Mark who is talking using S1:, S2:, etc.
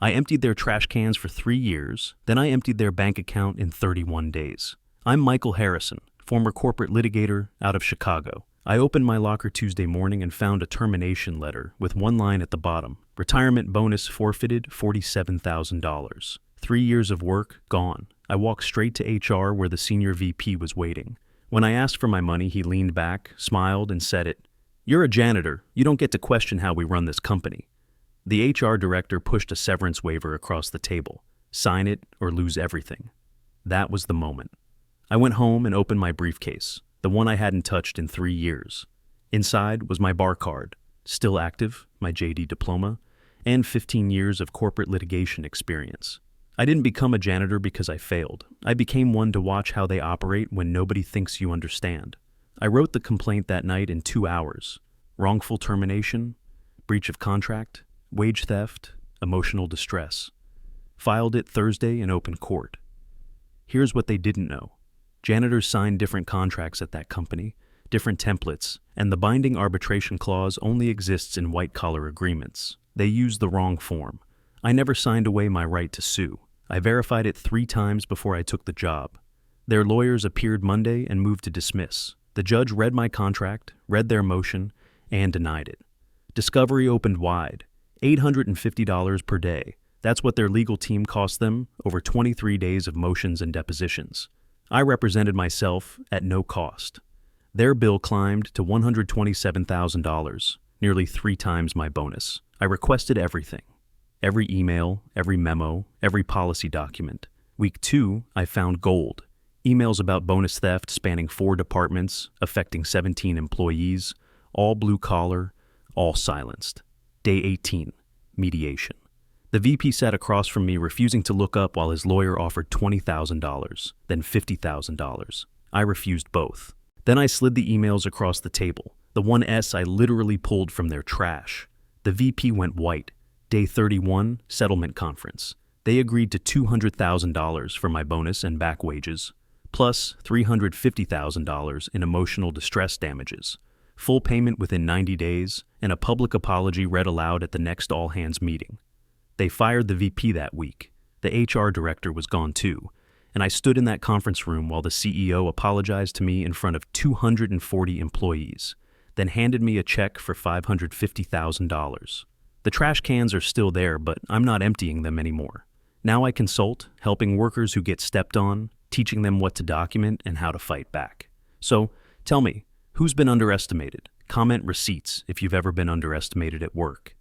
S1: I emptied their trash cans for 3 years, then I emptied their bank account in 31 days. I'm Michael Harrison, former corporate litigator out of Chicago. I opened my locker Tuesday morning and found a termination letter with one line at the bottom. Retirement bonus forfeited $47,000. 3 years of work gone. I walked straight to HR where the senior VP was waiting. When I asked for my money, he leaned back, smiled, and said it. "You're a janitor. You don't get to question how we run this company." The HR director pushed a severance waiver across the table. Sign it or lose everything. That was the moment. I went home and opened my briefcase, the one I hadn't touched in 3 years. Inside was my bar card, still active, my JD diploma, and 15 years of corporate litigation experience. I didn't become a janitor because I failed. I became one to watch how they operate when nobody thinks you understand. I wrote the complaint that night in 2 hours. Wrongful termination, breach of contract, wage theft, emotional distress. Filed it Thursday in open court. Here's what they didn't know. Janitors sign different contracts at that company, different templates, and the binding arbitration clause only exists in white-collar agreements. They use the wrong form. I never signed away my right to sue. I verified it 3 times before I took the job. Their lawyers appeared Monday and moved to dismiss. The judge read my contract, read their motion, and denied it. Discovery opened wide. $850 per day. That's what their legal team cost them over 23 days of motions and depositions. I represented myself at no cost. Their bill climbed to $127,000, nearly 3 times my bonus. I requested everything. Every email, every memo, every policy document. Week 2, I found gold. Emails about bonus theft spanning 4 departments, affecting 17 employees, all blue collar, all silenced. Day 18, mediation. The VP sat across from me, refusing to look up while his lawyer offered $20,000, then $50,000. I refused both. Then I slid the emails across the table, the one S I literally pulled from their trash. The VP went white. Day 31, settlement conference. They agreed to $200,000 for my bonus and back wages, plus $350,000 in emotional distress damages, full payment within 90 days, and a public apology read aloud at the next all-hands meeting. They fired the VP that week. The HR director was gone too, and I stood in that conference room while the CEO apologized to me in front of 240 employees, then handed me a check for $550,000. The trash cans are still there, but I'm not emptying them anymore. Now I consult, helping workers who get stepped on, teaching them what to document and how to fight back. So, tell me, who's been underestimated? Comment receipts if you've ever been underestimated at work.